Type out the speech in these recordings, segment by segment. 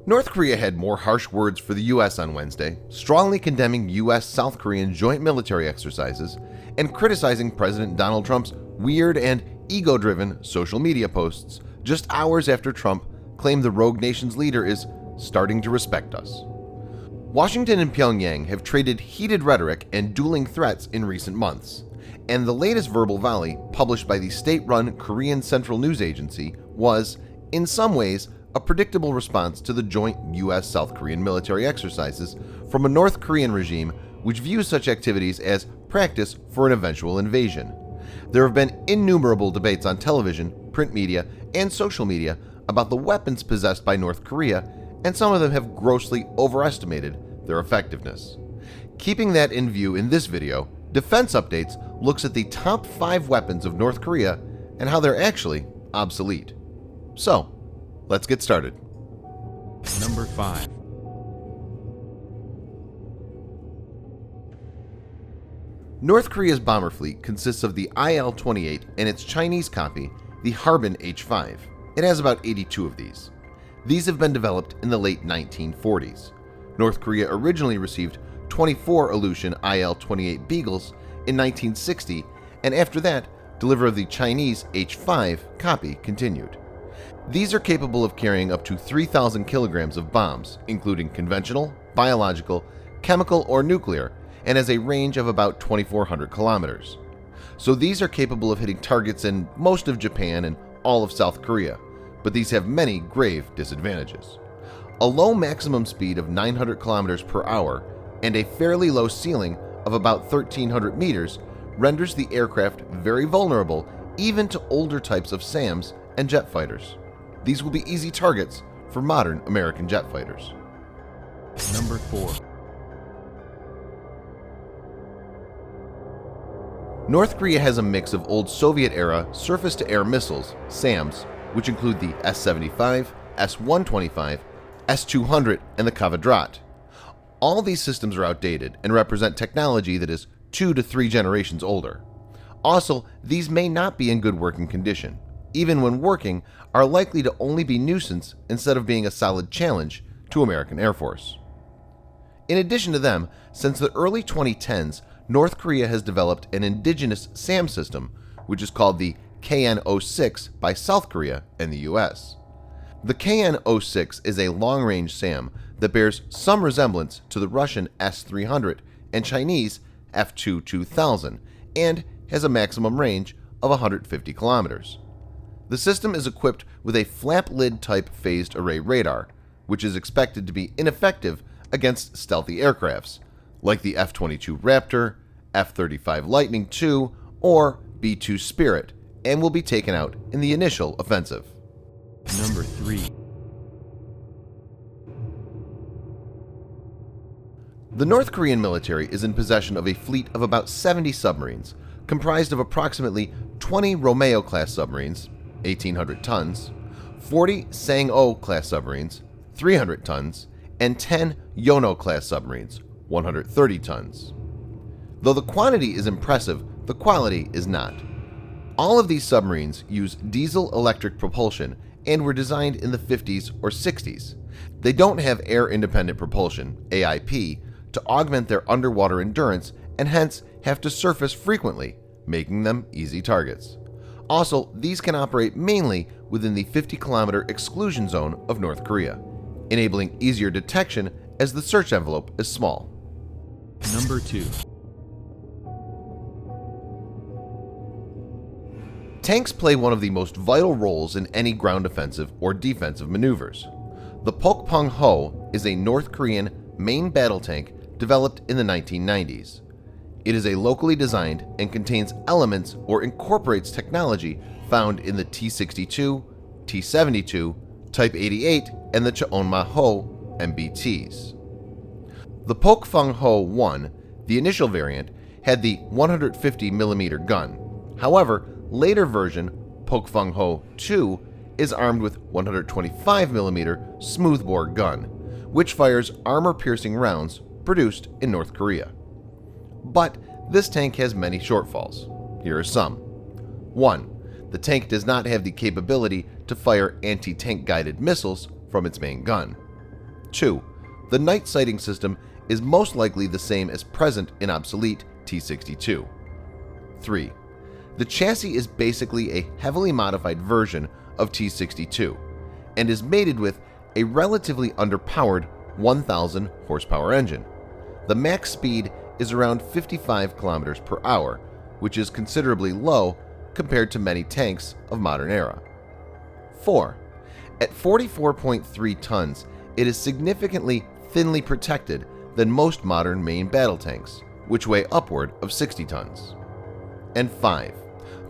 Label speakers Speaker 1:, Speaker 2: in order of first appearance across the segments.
Speaker 1: North Korea had more harsh words for the US on Wednesday, strongly condemning US-South Korean joint military exercises and criticizing President Donald Trump's weird and ego-driven social media posts just hours after Trump claimed the rogue nation's leader is starting to respect us. Washington and Pyongyang have traded heated rhetoric and dueling threats in recent months, and the latest verbal volley published by the state-run Korean Central News Agency was, in some ways, a predictable response to the joint US-South Korean military exercises from a North Korean regime which views such activities as practice for an eventual invasion. There have been innumerable debates on television, print media, and social media about the weapons possessed by North Korea, and some of them have grossly overestimated their effectiveness. Keeping that in view in this video, Defense Updates looks at the top 5 weapons of North Korea and how they're actually obsolete. So, let's get started.
Speaker 2: Number 5.
Speaker 1: North Korea's bomber fleet consists of the Il-28 and its Chinese copy, the Harbin H-5. It has about 82 of these. These have been developed in the late 1940s. North Korea originally received 24 Ilyushin Il-28 Beagles in 1960, and after that, delivery of the Chinese H-5 copy continued. These are capable of carrying up to 3,000 kilograms of bombs, including conventional, biological, chemical, or nuclear, and has a range of about 2,400 kilometers. So these are capable of hitting targets in most of Japan and all of South Korea, but these have many grave disadvantages. A low maximum speed of 900 kilometers per hour and a fairly low ceiling of about 1,300 meters renders the aircraft very vulnerable even to older types of SAMs and jet fighters. These will be easy targets for modern American jet fighters.
Speaker 2: Number 4.
Speaker 1: North Korea has a mix of old Soviet-era surface-to-air missiles, SAMs, which include the S-75, S-125, S-200, and the Kvadrat. All these systems are outdated and represent technology that is 2 to 3 generations older. Also, these may not be in good working condition. Even when working, are likely to only be nuisance instead of being a solid challenge to American Air Force. In addition to them, since the early 2010s, North Korea has developed an indigenous SAM system, which is called the KN-06 by South Korea and the US. The KN-06 is a long-range SAM that bears some resemblance to the Russian S-300 and Chinese F-2000 and has a maximum range of 150 kilometers. The system is equipped with a flap-lid type phased array radar, which is expected to be ineffective against stealthy aircrafts, like the F-22 Raptor, F-35 Lightning II, or B-2 Spirit, and will be taken out in the initial offensive.
Speaker 2: Number 3.
Speaker 1: The North Korean military is in possession of a fleet of about 70 submarines, comprised of approximately 20 Romeo-class submarines, 1,800 tons, 40 Sang-O-class submarines, 300 tons, and 10 Yono-class submarines, 130 tons. Though the quantity is impressive, the quality is not. All of these submarines use diesel-electric propulsion and were designed in the 50s or 60s. They don't have air-independent propulsion, AIP, to augment their underwater endurance and hence have to surface frequently, making them easy targets. Also, these can operate mainly within the 50-kilometer exclusion zone of North Korea, enabling easier detection as the search envelope is small.
Speaker 2: Number 2.
Speaker 1: Tanks play one of the most vital roles in any ground offensive or defensive maneuvers. The POKPUNG-HO is a North Korean main battle tank developed in the 1990s. It is a locally designed and contains elements or incorporates technology found in the T-62, T-72, Type 88, and the Cheonma-Ho MBTs. The POKPUNG-HO 1, the initial variant, had the 150mm gun. However, later version, POKPUNG-HO 2, is armed with 125mm smoothbore gun, which fires armor-piercing rounds produced in North Korea. But this tank has many shortfalls. Here are some. 1. The tank does not have the capability to fire anti-tank guided missiles from its main gun. 2. The night sighting system is most likely the same as present in obsolete T-62. 3. The chassis is basically a heavily modified version of T-62 and is mated with a relatively underpowered 1,000 horsepower engine. The max speed is around 55 kilometers per hour, which is considerably low compared to many tanks of modern era. 4. At 44.3 tons, it is significantly thinly protected than most modern main battle tanks, which weigh upward of 60 tons. And 5.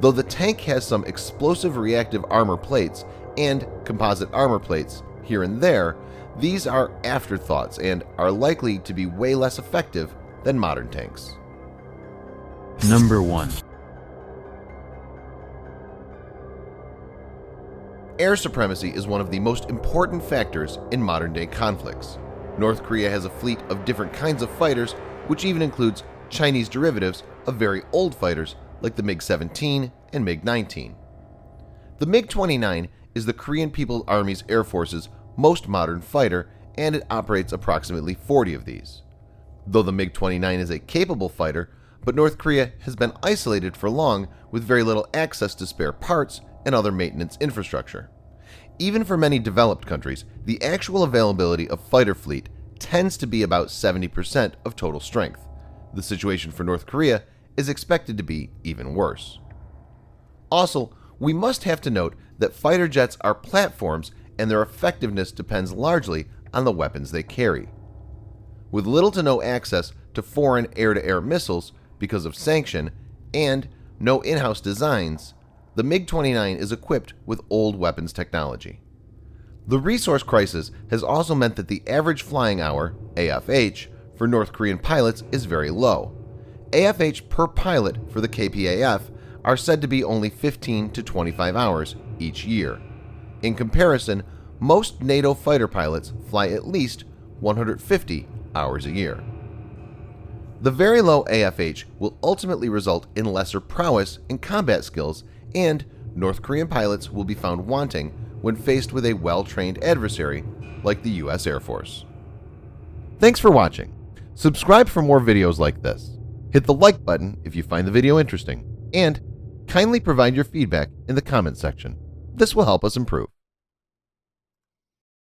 Speaker 1: Though the tank has some explosive reactive armor plates and composite armor plates here and there, these are afterthoughts and are likely to be way less effective than modern tanks.
Speaker 2: Number 1.
Speaker 1: Air supremacy is one of the most important factors in modern-day conflicts. North Korea has a fleet of different kinds of fighters, which even includes Chinese derivatives of very old fighters like the MiG-17 and MiG-19. The MiG-29 is the Korean People's Army's Air Force's most modern fighter, and it operates approximately 40 of these. Though the MiG-29 is a capable fighter, but North Korea has been isolated for long with very little access to spare parts and other maintenance infrastructure. Even for many developed countries, the actual availability of fighter fleet tends to be about 70% of total strength. The situation for North Korea is expected to be even worse. Also, we must have to note that fighter jets are platforms and their effectiveness depends largely on the weapons they carry. With little to no access to foreign air-to-air missiles because of sanction and no in-house designs, the MiG-29 is equipped with old weapons technology. The resource crisis has also meant that the average flying hour, AFH, for North Korean pilots is very low. AFH per pilot for the KPAF are said to be only 15 to 25 hours each year. In comparison, most NATO fighter pilots fly at least 150 hours a year. The very low AFH will ultimately result in lesser prowess in combat skills, and North Korean pilots will be found wanting when faced with a well-trained adversary like the US Air Force. Thanks for watching. Subscribe for more videos like this. Hit the like button if you find the video interesting, and kindly provide your feedback in the comment section. This will help us improve.